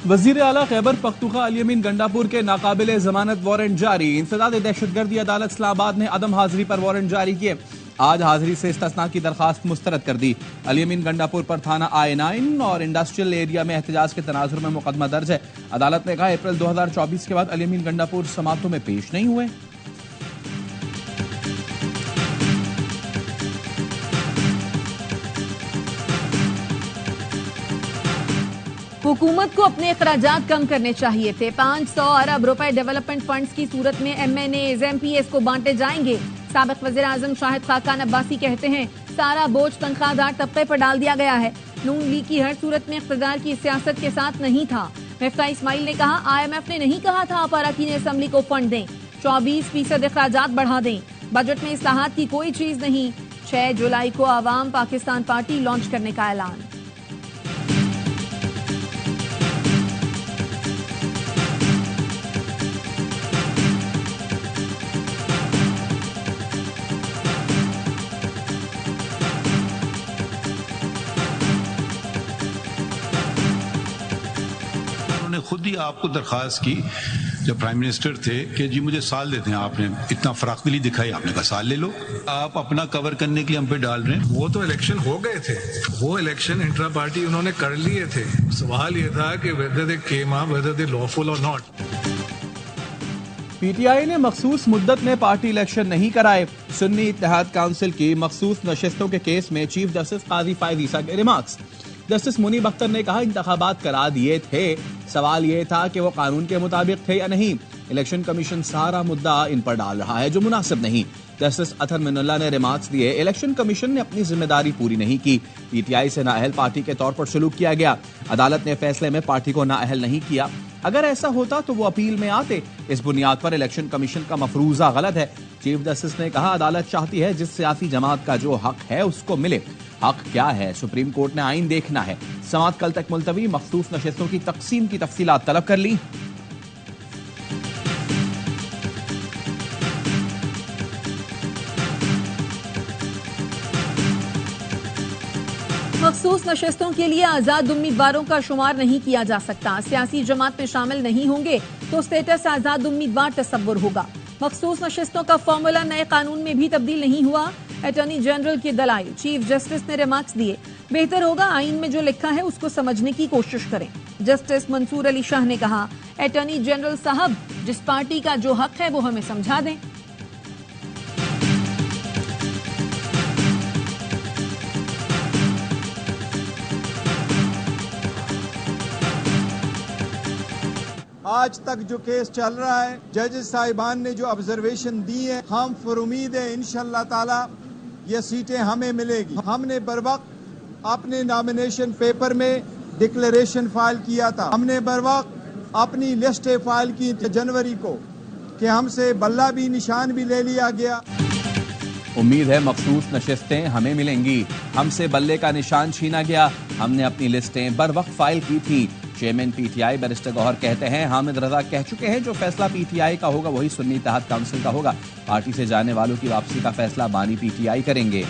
वजीर आला खैबर पख्तूनख्वा अली अमीन गंडापुर के नाकाबिले जमानत वारंट जारी। इंसदाद दहशतगर्दी अदालत इस्लामाबाद ने अदम हाजिरी पर वारंट जारी किए। आज हाजिरी से इस्तिस्ना की दरखास्त मुस्तरद कर दी। अली अमीन गंडापुर पर थाना I9 और इंडस्ट्रियल एरिया में एहतजाज के तनाजुर में मुकदमा दर्ज है। अदालत ने कहा अप्रैल 2024 के बाद अली अमीन गंडापुर समातों में पेश नहीं हुए। हुकूमत को अपने अखराजात कम करने चाहिए थे। 500 अरब रुपए डेवलपमेंट फंड्स की सूरत में MNAs MPs को बांटे जाएंगे। साबिक वज़ीर आज़म शाहिद खाकान अब्बासी कहते हैं सारा बोझ तनख्वाहदार तबके पर डाल दिया गया है। नून लीग की हर सूरत में इख्तिदार की सियासत के साथ नहीं था। मिफ्ता इस्माइल ने कहा IMF ने नहीं कहा था आप अरकान असम्बली को फंड दें। 24% अखराजात बढ़ा दें। बजट में इस्लाहात की कोई चीज नहीं। 6 जुलाई को आवाम पाकिस्तान पार्टी लॉन्च करने का ऐलान। खुद ही आपको दरखास्त की जब प्राइम मिनिस्टर थे कि जी मुझे साल देते हैं। आपने इतना फराखदिली दिखाई, आपने कहा साल ले लो। आप अपना कवर करने के लिए हम पे डाल रहे हैं। वो तो इलेक्शन हो गए थे, वो इलेक्शन इंट्रा पार्टी उन्होंने कर लिए थे। सवाल ये था कि whether they came up, whether they lawful और नॉट। PTI ने मखसूस मुद्दत में पार्टी इलेक्शन नहीं कराए। सुन्नी इत्तेहाद काउंसिल की मखसूस नशिस्तों के केस में चीफ जस्टिस काजी फायद ईसा के रिमार्क्स। जस्टिस मुनीब अख्तर ने कहा इंतखाबात करा दिए थे, सवाल यह था कि वो कानून के मुताबिक थे या नहीं। इलेक्शन कमीशन सारा मुद्दा इन पर डाल रहा है जो मुनासिब नहीं। जस्टिस अतर मिनुल्ला ने रिमार्क्स दिए इलेक्शन कमीशन ने अपनी जिम्मेदारी पूरी नहीं की। PTI से नाअहल पार्टी के तौर पर सलूक किया गया। अदालत ने फैसले में पार्टी को नाअहल नहीं किया। अगर ऐसा होता तो वो अपील में आते। इस बुनियाद पर इलेक्शन कमीशन का मफरूजा गलत है। चीफ जस्टिस ने कहा अदालत चाहती है जिस सियासी जमात का जो हक है उसको मिले। हक क्या है सुप्रीम कोर्ट ने आइन देखना है। समात कल तक मुलतवी। मखसूस नशिस्तों की तकसीम की तफसीलात तलब कर ली। मखसूस नशिस्तों के लिए आजाद उम्मीदवारों का शुमार नहीं किया जा सकता। सियासी जमात में शामिल नहीं होंगे तो स्टेटस आजाद उम्मीदवार तस्वुर होगा। मखसूस नशिस्तों का फॉर्मूला नए कानून में भी तब्दील नहीं हुआ। अटॉर्नी जनरल की दलाइल। चीफ जस्टिस ने रिमार्क्स दिए बेहतर होगा आइन में जो लिखा है उसको समझने की कोशिश करें। जस्टिस मंसूर अली शाह ने कहा अटॉर्नी जनरल साहब जिस पार्टी का जो हक है वो हमें समझा दें। आज तक जो केस चल रहा है, जजेस साहिबान ने जो ऑब्जर्वेशन दी है, हम फिर उम्मीद है इंशाअल्लाह ताला ये सीटें हमें मिलेगी। हमने बर वक्त अपने नॉमिनेशन पेपर में डिक्लेरेशन फाइल किया था। हमने बर वक्त अपनी लिस्ट फाइल की जनवरी को कि हमसे बल्ला भी निशान भी ले लिया गया। उम्मीद है मखसूस नशिस्तें हमें मिलेंगी। हमसे बल्ले का निशान छीना गया। हमने अपनी लिस्टें बर वक्त फाइल की थी। चेयरमैन PTI बैरिस्टर गौहर कहते हैं हामिद रजा कह चुके हैं जो फैसला PTI का होगा वही सुन्नी इत्तेहाद काउंसिल का होगा। पार्टी से जाने वालों की वापसी का फैसला बानी PTI करेंगे।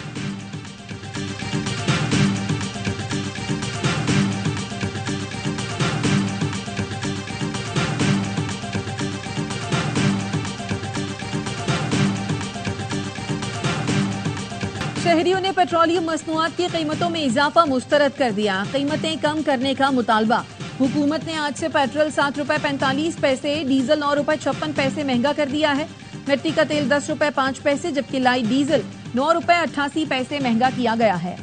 शहरियों ने पेट्रोलियम मसनूआत की कीमतों में इजाफा मुस्तरद कर दिया। कीमतें कम करने का मुतालबा। हुकूमत ने आज से पेट्रोल 7 रुपए 45 पैसे, डीजल 9 रुपए 56 पैसे महंगा कर दिया है। मिट्टी का तेल 10 रुपए 5 पैसे जबकि लाइट डीजल 9 रुपए 88 पैसे महंगा किया गया है।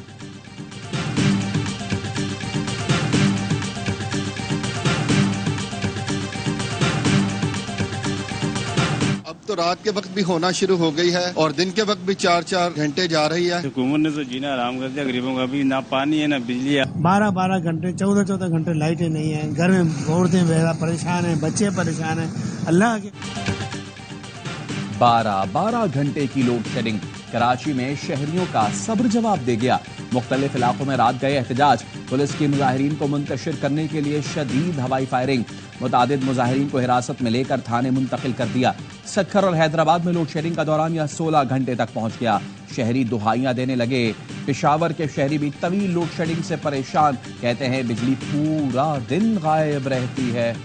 तो रात के वक्त भी होना शुरू हो गई है और दिन के वक्त भी 4-4 घंटे जा रही है। हुकूमत ने तो जीना आराम कर दिया गरीबों का। भी ना पानी है ना बिजली है। 12-12 घंटे 14-14 घंटे लाइटें नहीं है। घर में औरतें परेशान हैं, बच्चे परेशान हैं। अल्लाह के 12 घंटे की लोड शेडिंग। कराची में शहरियों का सब्र जवाब दे गया। मुख्तलिफ इलाकों में रात गए एहतजाज, पुलिस की मुजाहिरीन को मुंतशिर करने के लिए शदीद हवाई फायरिंग, मुतादिद मुजाहिरीन को हिरासत में लेकर थाने मुंतकिल कर दिया। सक्खर और हैदराबाद में लोड शेडिंग का दौरान यह 16 घंटे तक पहुंच गया। शहरी दुहाइयां देने लगे। पेशावर के शहरी भी तवील लोड शेडिंग से परेशान, कहते हैं बिजली पूरा दिन गायब रहती है।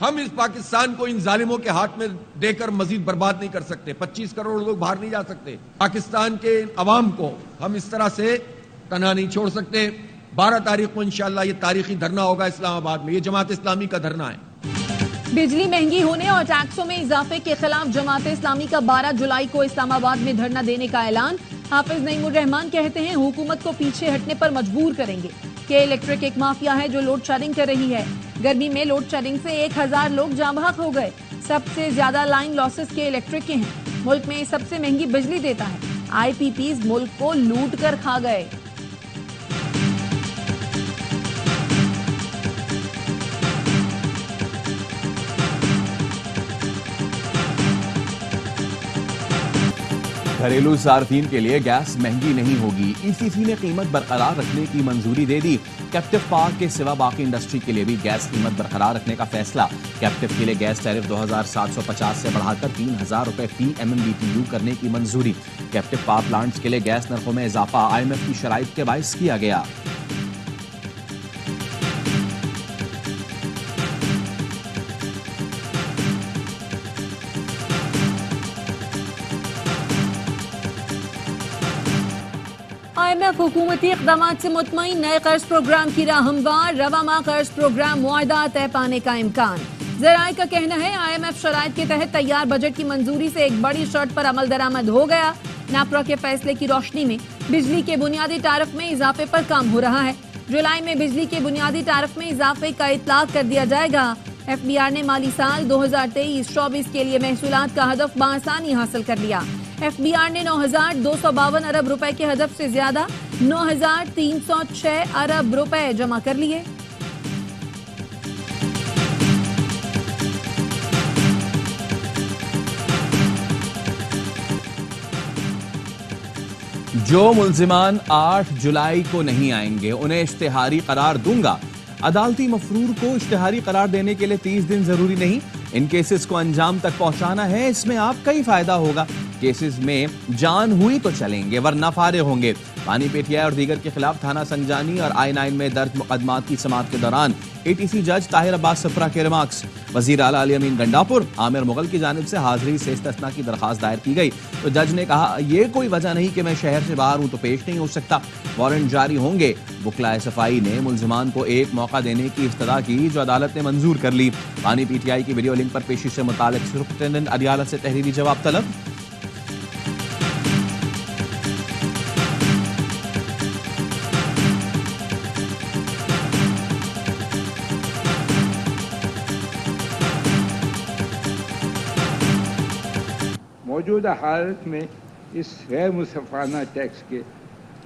हम इस पाकिस्तान को इन जालिमों के हाथ में देकर मजीद बर्बाद नहीं कर सकते। 25 करोड़ लोग बाहर नहीं जा सकते। पाकिस्तान के अवाम को हम इस तरह से तन्हा नहीं छोड़ सकते। 12 तारीख को इंशाअल्लाह ये तारीखी धरना होगा इस्लामाबाद में। ये जमात इस्लामी का धरना है। बिजली महंगी होने और टैक्सों में इजाफे के खिलाफ जमात इस्लामी का 12 जुलाई को इस्लामाबाद में धरना देने का ऐलान। हाफिज नईमुर रहमान कहते हैं हुकूमत को पीछे हटने पर मजबूर करेंगे कि इलेक्ट्रिक एक माफिया है जो लोड शेडिंग कर रही है। गर्मी में लोड शेडिंग से 1000 लोग जाँ बहक हो गए। सबसे ज्यादा लाइन लॉसेस के इलेक्ट्रिक के हैं। मुल्क में सबसे महंगी बिजली देता है। IPPs मुल्क को लूट कर खा गए। घरेलू सार्फिन के लिए गैस महंगी नहीं होगी। ECC ने कीमत बरकरार रखने की मंजूरी दे दी। कैप्टिव पावर के सिवा बाकी इंडस्ट्री के लिए भी गैस कीमत बरकरार रखने का फैसला। कैप्टिव के लिए गैस टैरिफ 2750 से बढ़ाकर 3000 रुपए फी MMBTU करने की मंजूरी। कैप्टिव पावर प्लांट्स के लिए गैस नरखों में इजाफा IMF की शराइत के बाइस किया गया। IMF हुकूमती इक़दामात से मुतमईन, नए कर्ज प्रोग्राम की राह हमवार, रवा माह कर्ज प्रोग्राम मुआहदा तय पाने का इम्कान। ज़राए का कहना है IMF शराइत के तहत तैयार बजट की मंजूरी से एक बड़ी शर्त पर अमल दरामद हो गया। नापरा के फैसले की रोशनी में बिजली के बुनियादी तारफ में इजाफे पर काम हो रहा है। जुलाई में बिजली के बुनियादी तारफ में इजाफे का इतलाक कर दिया जाएगा। FBR ने माली साल 2023-24 के लिए महसूलात का हदफ बआसानी हासिल कर लिया। FBR ने 9252 अरब रुपए के हदफ से ज्यादा 9306 अरब रुपए जमा कर लिए। जो मुल्जिमान 8 जुलाई को नहीं आएंगे उन्हें इश्तिहारी करार दूंगा। अदालती मफरूर को इश्तिहारी करार देने के लिए 30 दिन जरूरी नहीं। इन केसेस को अंजाम तक पहुंचाना है, इसमें आपका ही फायदा होगा। केसेस में जान हुई तो चलेंगे वरना फारे होंगे। पानी पेटिया और दीगर के खिलाफ थाना संजानी और I-9 में दर्ज मुकदमात की समाअत के दौरान ATC जज ताहिर अब्बास सफरा के रिमार्क्स। वजीर आला अली अमीन गंडापुर आमिर मुगल की जानिब से हाजिरी से इस्तिस्ना की दरखास्त दायर की गई तो जज ने कहा ये कोई वजह नहीं कि मैं शहर से बाहर हूं तो पेश नहीं हो सकता। वारंट जारी होंगे। वकलाए सफाई ने मुल्जिमान को एक मौका देने की इस्तदा की जो अदालत ने मंजूर कर ली। पानी PTI की वीडियो लिंक पर पेशी से मुतालिक सुपरिटेंडेंट अदियालत से तहरीरी जवाब तलब। मौजूदा हालत में इस गैर मुसफ़ाना टैक्स के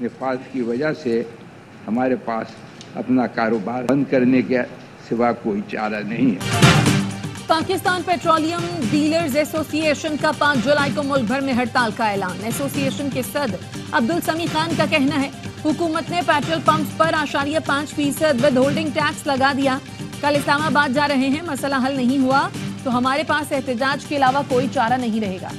निफाज की वजह से हमारे पास अपना कारोबार बंद करने के सिवा कोई चारा नहीं है। पाकिस्तान पेट्रोलियम डीलर्स एसोसिएशन का 5 जुलाई को मुल्क भर में हड़ताल का ऐलान। एसोसिएशन के सदर अब्दुल समी खान का कहना है हुकूमत ने पेट्रोल पंप्स पर 8.5% विद होल्डिंग टैक्स लगा दिया। कल इस्लामाबाद जा रहे हैं, मसला हल नहीं हुआ तो हमारे पास एहतजाज के अलावा कोई चारा नहीं रहेगा।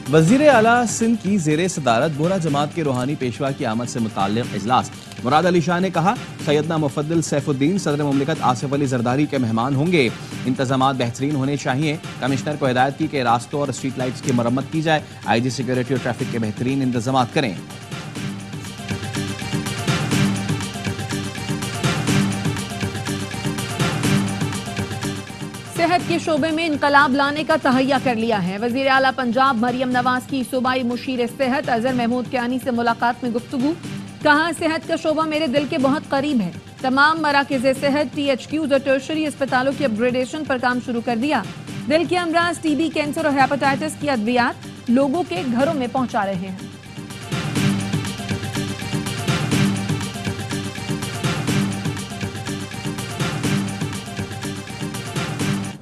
वजीर आला सिंध की जेर सदारत बोरा जमात के रूहानी पेशवा की आमद से मुताल्लिक इजलास। मुराद अली शाह ने कहा सैयदना मुफद्दिल सैफुद्दीन सदर मुमलिकत आसिफ अली जरदारी के मेहमान होंगे। इंतजामात बेहतरीन होने चाहिए। कमिश्नर को हिदायत की कि रास्तों और स्ट्रीट लाइट्स की मरम्मत की जाए। IG सिक्योरिटी और ट्रैफिक के बेहतरीन इंतजामात करें। सेहत के शोबे में इनकलाब लाने का तहैया कर लिया है। वजीर आला पंजाब मरियम नवाज की सूबाई मुशीर सेहत अजहर महमूद कियानी से मुलाकात में गुफ्तगू। कहा सेहत का शोबा मेरे दिल के बहुत करीब है। तमाम मराकज़ सेहत THQs और टर्शरी अस्पतालों की अपग्रेडेशन पर काम शुरू कर दिया। दिल के अमराज TB, कैंसर और हेपेटाइटिस की अद्वियात लोगों के घरों में पहुंचा रहे हैं।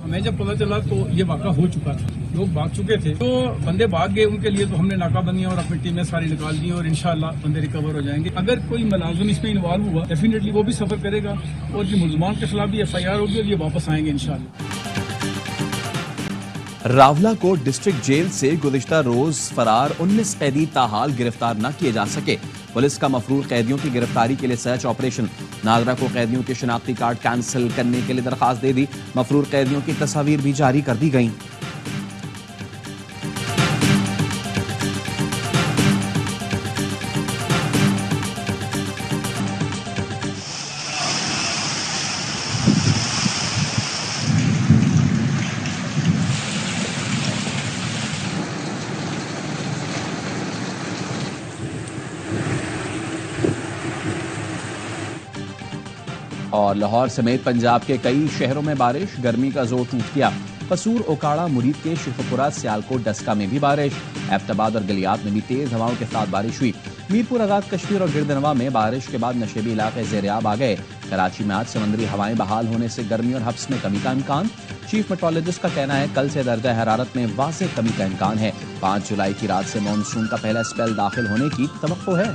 हमें जब पता चला तो ये वाक़ा हो चुका था, लोग भाग चुके थे, तो बंदे भाग गए, उनके लिए तो हमने नाकाबंदियां और अपनी टीमें सारी निकाल दी और इंशाल्लाह बंदे रिकवर हो जाएंगे। अगर कोई मुलाजिम इसमें इन्वॉल्व हुआ डेफिनेटली वो भी सफर करेगा और जो मुल्ज़मान के खिलाफ भी FIR होगी और ये वापस आएंगे इंशाल्लाह। रावला को डिस्ट्रिक्ट जेल से गुज़िश्ता रोज फरार 19 कैदी ताहाल गिरफ्तार न किए जा सके। पुलिस का मफरूर कैदियों की गिरफ्तारी के लिए सर्च ऑपरेशन। नादरा को कैदियों के शनाख्ती कार्ड कैंसिल करने के लिए दरखास्त दे दी। मफरूर कैदियों की तस्वीर भी जारी कर दी गई। और लाहौर समेत पंजाब के कई शहरों में बारिश, गर्मी का जोर टूट गया। कसूर, ओकाड़ा, मुरीद के शेखपुरा, सियालकोट, डस्का में भी बारिश। एबटाबाद और गलियात में भी तेज हवाओं के साथ बारिश हुई। मीरपुर, आजाद कश्मीर और गिरदनवा में बारिश के बाद नशेबी इलाके ज़ेरियाब आ गए। कराची में आज समुद्री हवाएं बहाल होने से गर्मी और हब्स में कमी का इम्कान। चीफ मेट्रोलॉजिस्ट का कहना है कल से दर्जा हरारत में वाज़ेह कमी का इम्कान है। 5 जुलाई की रात से मानसून का पहला स्पेल दाखिल होने की तवक्को है।